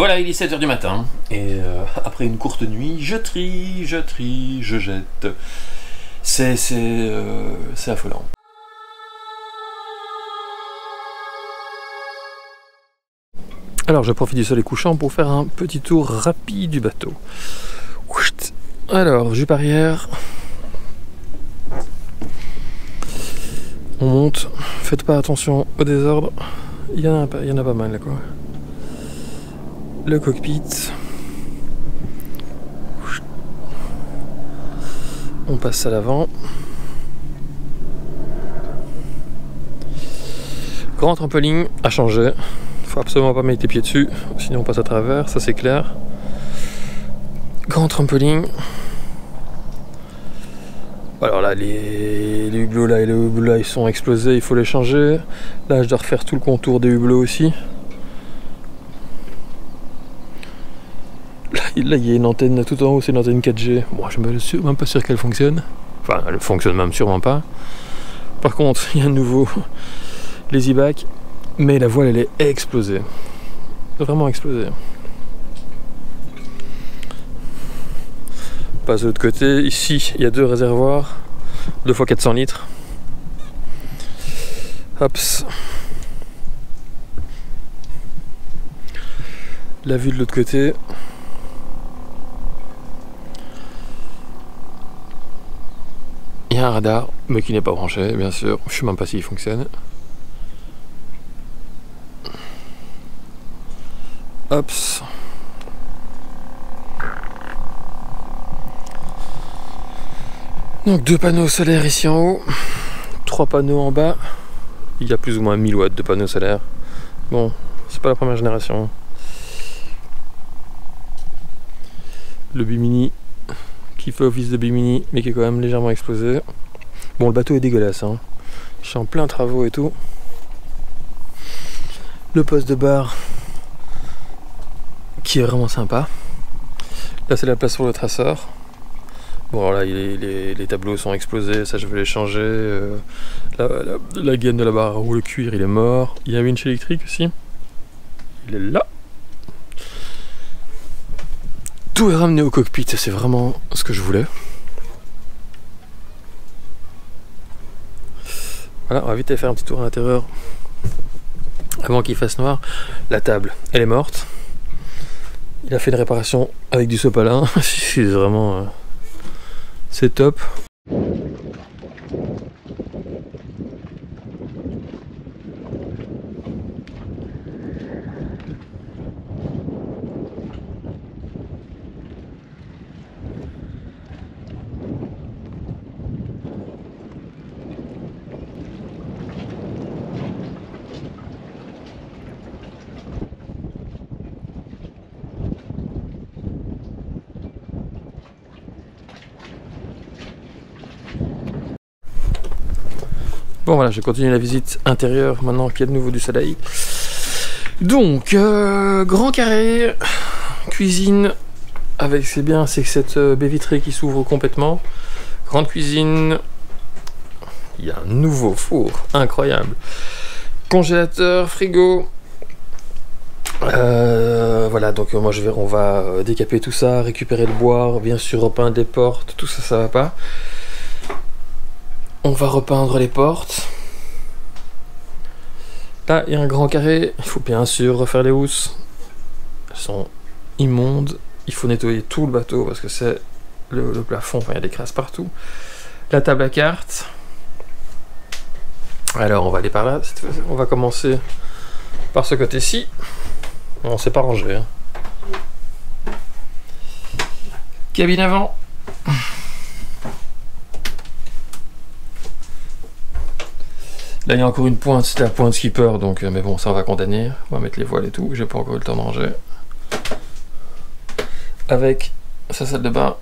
Voilà, il est 7 h du matin, et après une courte nuit, je trie, je jette. C'est affolant. Alors je profite du soleil couchant pour faire un petit tour rapide du bateau. Alors, jupe arrière. On monte, faites pas attention au désordre. Il y en a pas mal là quoi. Le cockpit. On passe à l'avant. Grand trampoline à changer. Faut absolument pas mettre les pieds dessus, sinon on passe à travers, ça c'est clair. Grand trampoline. Alors là, les hublots là et les hublots là, ils sont explosés, il faut les changer. Là, je dois refaire tout le contour des hublots aussi. Là, il y a une antenne tout en haut, c'est une antenne 4G. Bon, je ne suis même pas sûr qu'elle fonctionne. Enfin, elle fonctionne même sûrement pas. Par contre, il y a de nouveau les e-bacs, mais la voile, elle est explosée. Vraiment explosée. On passe de l'autre côté. Ici, il y a deux réservoirs. 2 fois 400 litres. Hops. La vue de l'autre côté. Il y a un radar, mais qui n'est pas branché, bien sûr. Je ne sais même pas s'il fonctionne. Hops. Donc 2 panneaux solaires ici en haut, 3 panneaux en bas. Il y a plus ou moins 1000 watts de panneaux solaires. Bon, c'est pas la première génération. Le Bimini qui fait office de Bimini mais qui est quand même légèrement explosé. Bon, le bateau est dégueulasse, hein. Je suis en plein travaux et tout. Le poste de bar qui est vraiment sympa. Là c'est la place pour le traceur. Bon, alors là les tableaux sont explosés, ça je vais les changer. La gaine de la barre ou le cuir il est mort. Il y a un winch électrique aussi. Il est là. Tout est ramené au cockpit, c'est vraiment ce que je voulais. Voilà, on va vite aller faire un petit tour à l'intérieur avant qu'il fasse noir. La table, elle est morte. Il a fait une réparation avec du sopalin. C'est vraiment... c'est top. Bon voilà, je continue la visite intérieure maintenant qu'il y a de nouveau du soleil. Donc, grand carré, cuisine, avec c'est bien, c'est que cette baie vitrée qui s'ouvre complètement. Grande cuisine, il y a un nouveau four, incroyable. Congélateur, frigo. Voilà, donc moi on va décaper tout ça, récupérer le bois, bien sûr repeindre les portes, tout ça, ça va pas. On va repeindre les portes. Là, il y a un grand carré. Il faut bien sûr refaire les housses. Elles sont immondes. Il faut nettoyer tout le bateau parce que c'est le plafond. Enfin, il y a des crasses partout. La table à cartes. Alors, on va aller par là. On va commencer par ce côté-ci. On s'est pas rangé. Hein. Cabine avant. Là il y a encore une pointe, c'était la pointe skipper, donc mais bon ça on va condamner. On va mettre les voiles et tout, j'ai pas encore eu le temps de ranger. Avec sa salle de bain,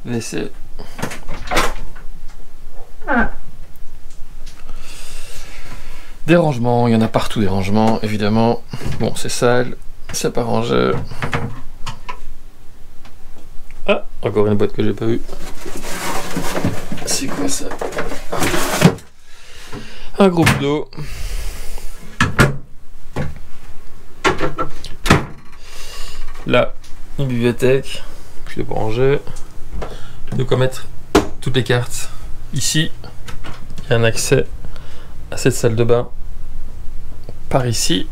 WC. Des rangements, il y en a partout des rangements évidemment. Bon c'est sale, c'est pas rangé. Ah, encore une boîte que j'ai pas vue. C'est quoi ça? Un groupe d'eau. Là, une bibliothèque. Je vais ranger. Je vais mettre toutes les cartes. Ici, il y a un accès à cette salle de bain par ici.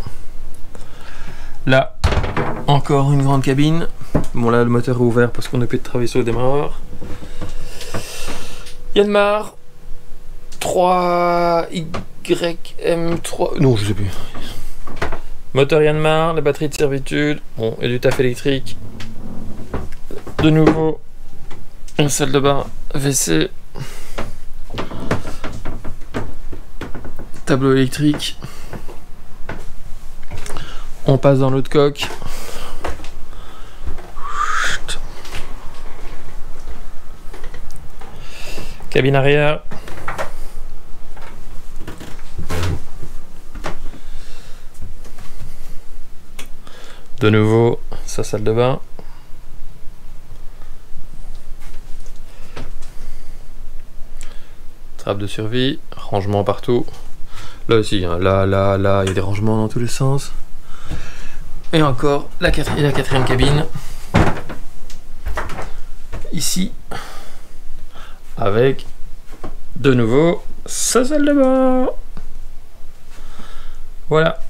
Là, encore une grande cabine. Bon, là, le moteur est ouvert parce qu'on a pu travailler sur le démarreur. Yanmar 3YM3. Non, je sais plus. Moteur Yanmar, la batterie de servitude. Bon, et du taf électrique. De nouveau, une salle de bain, WC. Tableau électrique. On passe dans l'autre coque. Cabine arrière. De nouveau, sa salle de bain. Trappe de survie, rangement partout. Là aussi, hein, là, il y a des rangements dans tous les sens. Et encore la quatrième cabine. Ici. Avec de nouveau sa salle de bain. Voilà.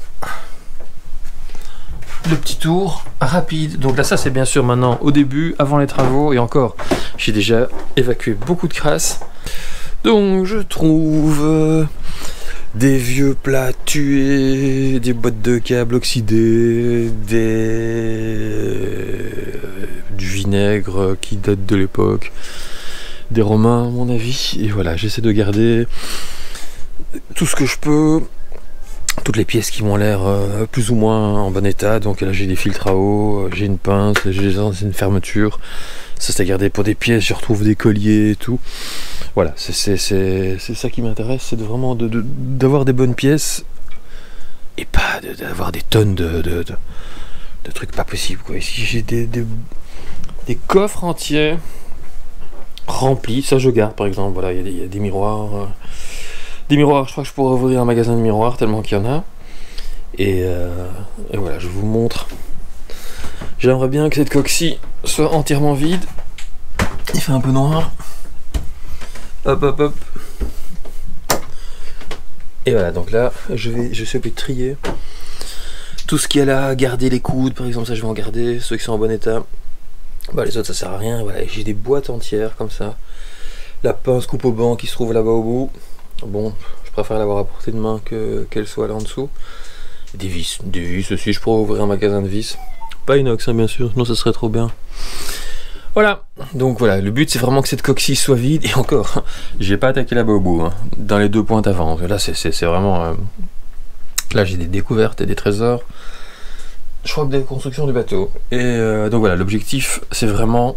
Le petit tour rapide. Donc là, ça c'est bien sûr maintenant au début, avant les travaux. Et encore, j'ai déjà évacué beaucoup de crasse. Donc je trouve des vieux plats tués, des boîtes de câbles oxydées, du vinaigre qui date de l'époque des Romains à mon avis. Et voilà, j'essaie de garder tout ce que je peux, toutes les pièces qui m'ont l'air plus ou moins en bon état. Donc là j'ai des filtres à eau, j'ai une pince, j'ai une fermeture. Ça c'est gardé pour des pièces, je retrouve des colliers et tout. Voilà, c'est ça qui m'intéresse, c'est vraiment d'avoir des bonnes pièces et pas d'avoir des tonnes de trucs pas possibles, quoi. Ici j'ai des coffres entiers remplis, ça je garde par exemple. Voilà, il y a des miroirs. Des miroirs, je crois que je pourrais ouvrir un magasin de miroirs tellement qu'il y en a. Et voilà, je vous montre. J'aimerais bien que cette coque-ci soit entièrement vide. Il fait un peu noir. Hop, hop, hop. Et voilà, donc là, je suis obligé de trier. Tout ce qui est là, garder les coudes, par exemple, ça je vais en garder. Ceux qui sont en bon état. Bah, les autres, ça sert à rien. Voilà, j'ai des boîtes entières comme ça. La pince coupe au banc qui se trouve là-bas au bout. Bon, je préfère l'avoir à portée de main qu'elle soit là en dessous. Des vis aussi, je pourrais ouvrir un magasin de vis. Pas inox, hein, bien sûr, sinon ça serait trop bien. Voilà, donc voilà, le but c'est vraiment que cette coque-ci soit vide. Et encore, j'ai pas attaqué là-bas au bout, hein, dans les deux pointes avant. Là, c'est vraiment... là, j'ai des découvertes et des trésors. Je crois que des constructions du bateau. Et donc voilà, l'objectif c'est vraiment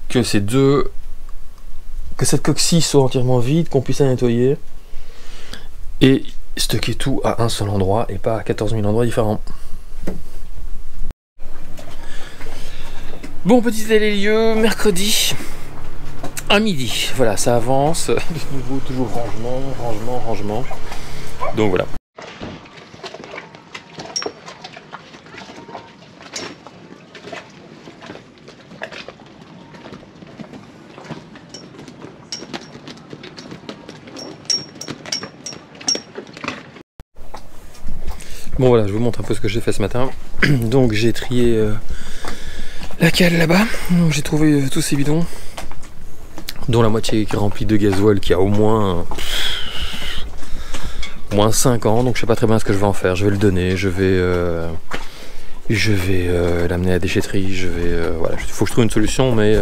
que cette coque-ci soit entièrement vide, qu'on puisse la nettoyer et stocker tout à un seul endroit et pas à 14 000 endroits différents. Bon, petit état des lieux, mercredi à midi. Voilà, ça avance. De nouveau, toujours rangement. Donc voilà. Bon voilà, je vous montre un peu ce que j'ai fait ce matin. Donc j'ai trié la cale là-bas. J'ai trouvé tous ces bidons, dont la moitié qui est remplie de gasoil qui a au moins 5 ans. Donc je sais pas très bien ce que je vais en faire. Je vais le donner, je vais l'amener à la déchetterie. Voilà, il faut que je trouve une solution, mais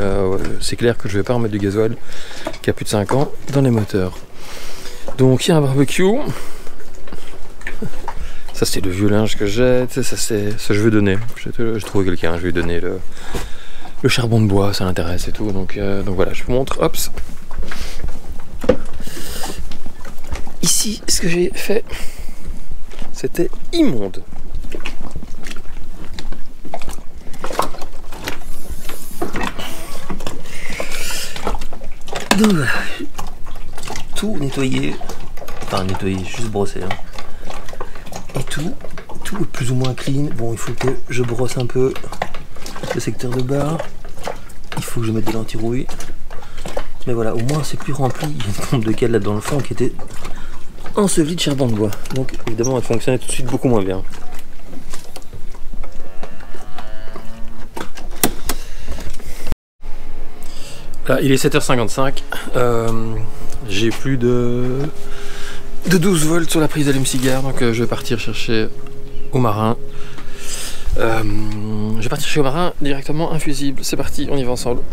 c'est clair que je vais pas remettre du gasoil qui a plus de 5 ans dans les moteurs. Donc il y a un barbecue. Ça c'est le vieux linge que j'ai, ça je vais donner. Je trouve quelqu'un, je vais lui donner le charbon de bois, ça l'intéresse et tout. Donc voilà, je vous montre. Hop. Ici, ce que j'ai fait, c'était immonde. Donc voilà, tout nettoyer, enfin nettoyer, juste brosser. Hein. Et tout est plus ou moins clean. Bon, il faut que je brosse un peu le secteur de bar. Il faut que je mette de l'anti-rouille. Mais voilà, au moins c'est plus rempli. Il y a une pompe de cale là dans le fond qui était ensevelie de charbon de bois. Donc évidemment elle fonctionnait tout de suite beaucoup moins bien. Là, il est 7h55. J'ai plus de 12 volts sur la prise d'allume-cigare, donc je vais partir chercher au marin. Je vais partir chez au marin directement infusible. C'est parti, on y va ensemble.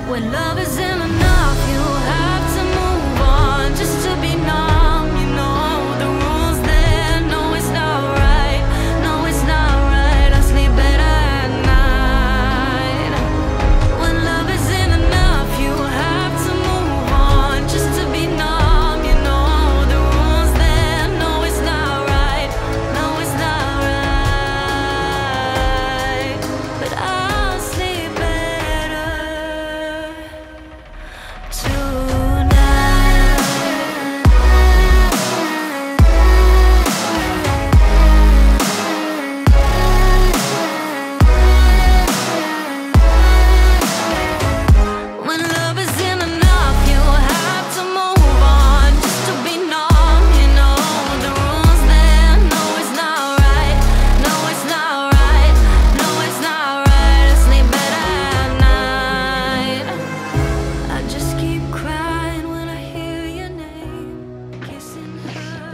When love isn't enough, you have to move on just to be numb. You know the rules there. No, it's not right. No, it's not right. I sleep better at night. When love isn't enough, you have to move on just to be numb. You know the rules there. No, it's not right. No, it's not right. But I'll sleep better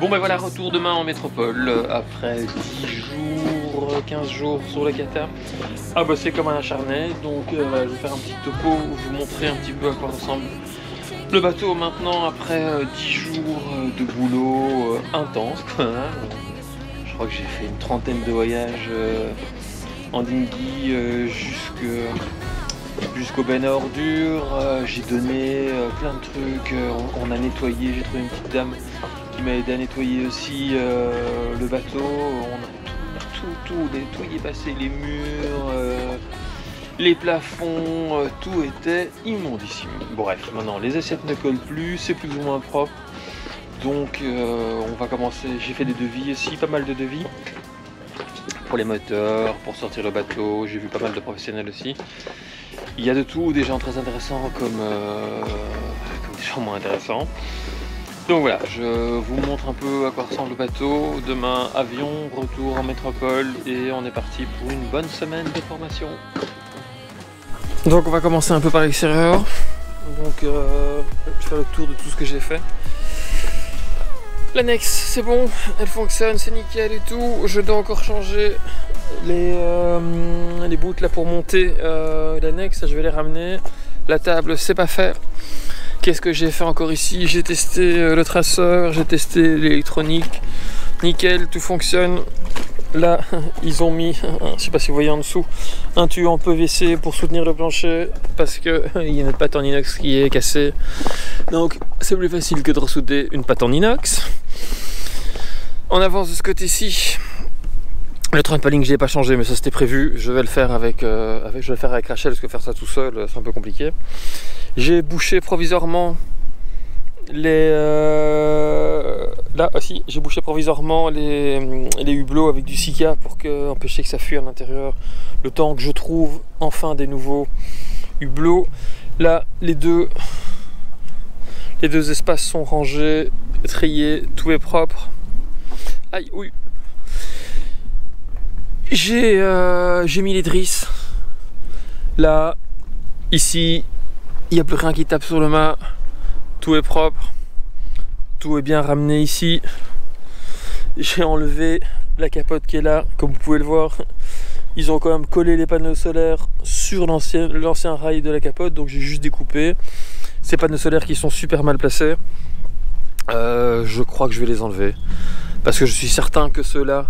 Bon ben voilà, retour demain en métropole, après 10 jours, 15 jours sur le Qatar. Ah bah c'est comme un acharné, donc je vais faire un petit topo, vous montrer un petit peu à quoi ressemble le bateau maintenant après 10 jours de boulot intense. Je crois que j'ai fait une trentaine de voyages en dinghy jusqu'au Ben à ordures. J'ai donné plein de trucs, on a nettoyé, j'ai trouvé une petite dame qui m'a aidé à nettoyer aussi le bateau. On a tout nettoyé, passé les murs, les plafonds, tout était immondissime. Bref, maintenant les assiettes ne collent plus, c'est plus ou moins propre. Donc on va commencer, j'ai fait des devis aussi, pas mal de devis. Pour les moteurs, pour sortir le bateau, j'ai vu pas mal de professionnels aussi. Il y a de tout, des gens très intéressants comme des gens moins intéressants. Donc voilà, je vous montre un peu à quoi ressemble le bateau. Demain, avion, retour en métropole et on est parti pour une bonne semaine de formation. Donc on va commencer un peu par l'extérieur. Donc je vais faire le tour de tout ce que j'ai fait. L'annexe, c'est bon, elle fonctionne, c'est nickel et tout. Je dois encore changer les bouts là pour monter l'annexe, je vais les ramener. La table, c'est pas faire. Qu'est-ce que j'ai fait encore ici? J'ai testé le traceur, j'ai testé l'électronique, nickel, tout fonctionne. Là, ils ont mis, je sais pas si vous voyez en dessous, un tuyau en PVC pour soutenir le plancher parce que il y a notre pâte en inox qui est cassée. Donc, c'est plus facile que de ressouder une pâte en inox. On avance de ce côté-ci. Le trampoline, je l'ai pas changé, mais ça c'était prévu. Je vais le faire avec Rachel parce que faire ça tout seul, c'est un peu compliqué. J'ai bouché provisoirement les là aussi, j'ai bouché provisoirement les hublots avec du Sika pour empêcher que ça fuit à l'intérieur le temps que je trouve enfin des nouveaux hublots. Là, les deux espaces sont rangés, triés, tout est propre. Aïe, oui. J'ai mis les drisses. Là, ici, il n'y a plus rien qui tape sur le mât. Tout est propre. Tout est bien ramené ici. J'ai enlevé la capote qui est là, comme vous pouvez le voir. Ils ont quand même collé les panneaux solaires sur l'ancien rail de la capote, donc j'ai juste découpé. Ces panneaux solaires qui sont super mal placés. Je crois que je vais les enlever. Parce que je suis certain que ceux-là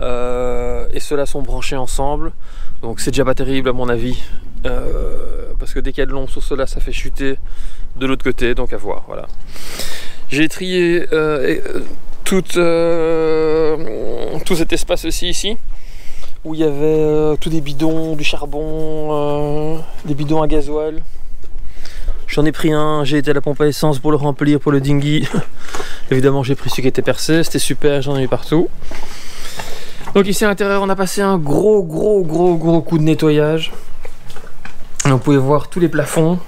Et ceux-là sont branchés ensemble. Donc c'est déjà pas terrible à mon avis. Parce que dès qu'il y a de l'ombre sur ceux-là, ça fait chuter de l'autre côté. Donc à voir, voilà. J'ai trié tout cet espace aussi ici. Où il y avait tous des bidons, du charbon, des bidons à gasoil. J'en ai pris un, j'ai été à la pompe à essence pour le remplir pour le dinghy. Évidemment j'ai pris celui qui était percé, c'était super, j'en ai eu partout. Donc ici à l'intérieur on a passé un gros coup de nettoyage. Et vous pouvez voir tous les plafonds.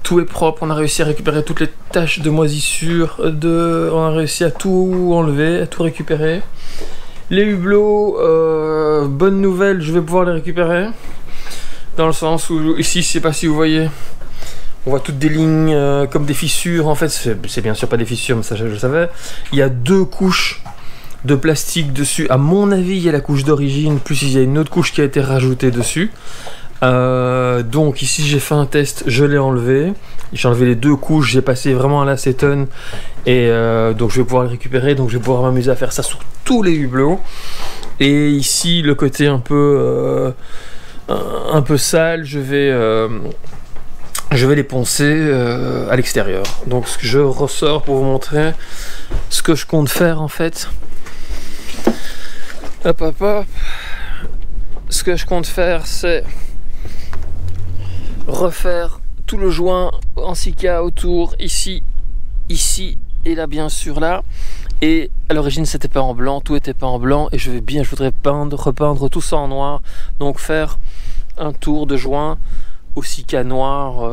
Tout est propre, on a réussi à récupérer toutes les taches de moisissure, on a réussi à tout enlever, à tout récupérer. Les hublots, bonne nouvelle, je vais pouvoir les récupérer. Dans le sens où, ici, je sais pas si vous voyez, on voit toutes des lignes comme des fissures. En fait, c'est bien sûr pas des fissures, mais ça je le savais. Il y a 2 couches de plastique dessus. À mon avis, il y a la couche d'origine, plus il y a une autre couche qui a été rajoutée dessus. Donc ici j'ai fait un test, je l'ai enlevé. J'ai enlevé les 2 couches, j'ai passé vraiment à l'acétone. Et donc je vais pouvoir le récupérer. Donc je vais pouvoir m'amuser à faire ça sur tous les hublots. Et ici le côté un peu sale, je vais les poncer à l'extérieur. Donc je ressors pour vous montrer ce que je compte faire en fait. Hop hop hop. Ce que je compte faire, c'est refaire tout le joint en silica autour, ici et là bien sûr là. Et à l'origine c'était peint en blanc, tout était peint en blanc et je voudrais repeindre tout ça en noir. Donc faire un tour de joint au silica noir,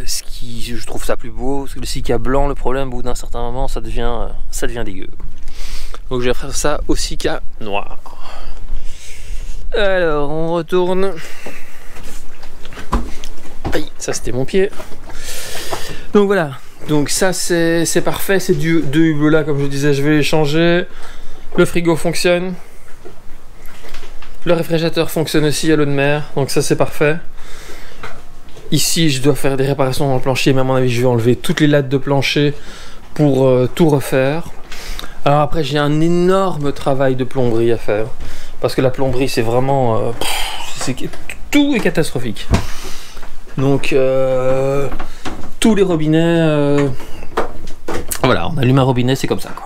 ce qui je trouve ça plus beau, parce que le silica blanc, le problème au bout d'un certain moment ça devient dégueu. Donc je vais faire ça au silica noir. Alors on retourne. Aïe, ça c'était mon pied. Donc voilà, donc ça c'est parfait, c'est 2 hublots là comme je disais, je vais les changer. Le frigo fonctionne. Le réfrigérateur fonctionne aussi à l'eau de mer, donc ça c'est parfait. Ici je dois faire des réparations dans le plancher, mais à mon avis je vais enlever toutes les lattes de plancher pour tout refaire. Alors après j'ai un énorme travail de plomberie à faire, parce que la plomberie c'est vraiment... tout est catastrophique. Donc tous les robinets, voilà, on allume un robinet, c'est comme ça quoi.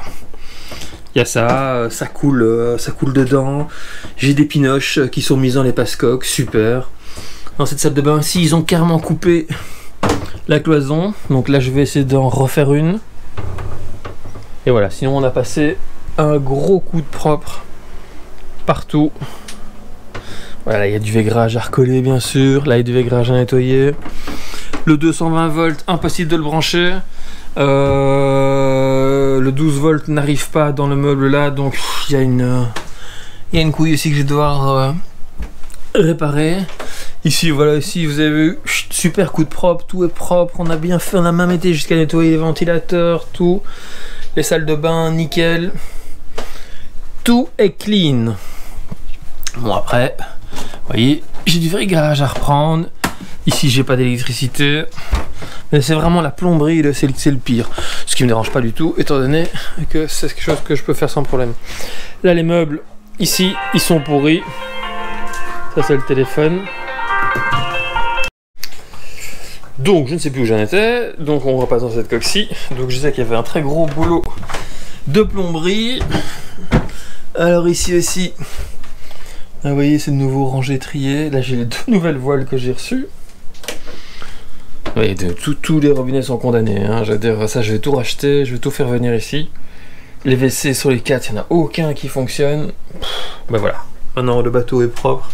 Il y a ça coule dedans. J'ai des pinoches qui sont mises dans les passe-coques, super. Dans cette salle de bain ici, ils ont carrément coupé la cloison. Donc là, je vais essayer d'en refaire une. Et voilà, sinon on a passé un gros coup de propre partout. Voilà, il y a du vaigrage à recoller bien sûr. Là, il y a du vaigrage à nettoyer. Le 220 volts, impossible de le brancher. Le 12 volts n'arrive pas dans le meuble là, donc il y a une couille aussi que je vais devoir réparer. Ici, voilà, ici vous avez vu, super coup de propre, tout est propre, on a bien fait, on a même été jusqu'à nettoyer les ventilateurs, tout. Les salles de bain, nickel. Tout est clean. Bon après, vous voyez, j'ai du vaigrage à reprendre. Ici j'ai pas d'électricité. Mais c'est vraiment la plomberie, c'est le pire. Ce qui me dérange pas du tout, étant donné que c'est quelque chose que je peux faire sans problème. Là les meubles, ici, ils sont pourris. Ça c'est le téléphone. Donc je ne sais plus où j'en étais. Donc on repasse dans cette coque-ci. Donc je sais qu'il y avait un très gros boulot de plomberie. Alors ici aussi, vous voyez c'est de nouveau rangé trié. Là j'ai les 2 nouvelles voiles que j'ai reçues. Oui, tous les robinets sont condamnés, hein. J'adore ça, je vais tout racheter, je vais tout faire venir ici. Les WC sur les 4, il n'y en a aucun qui fonctionne. Ben voilà, maintenant le bateau est propre.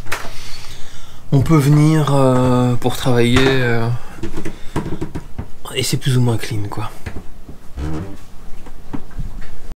On peut venir pour travailler et c'est plus ou moins clean quoi.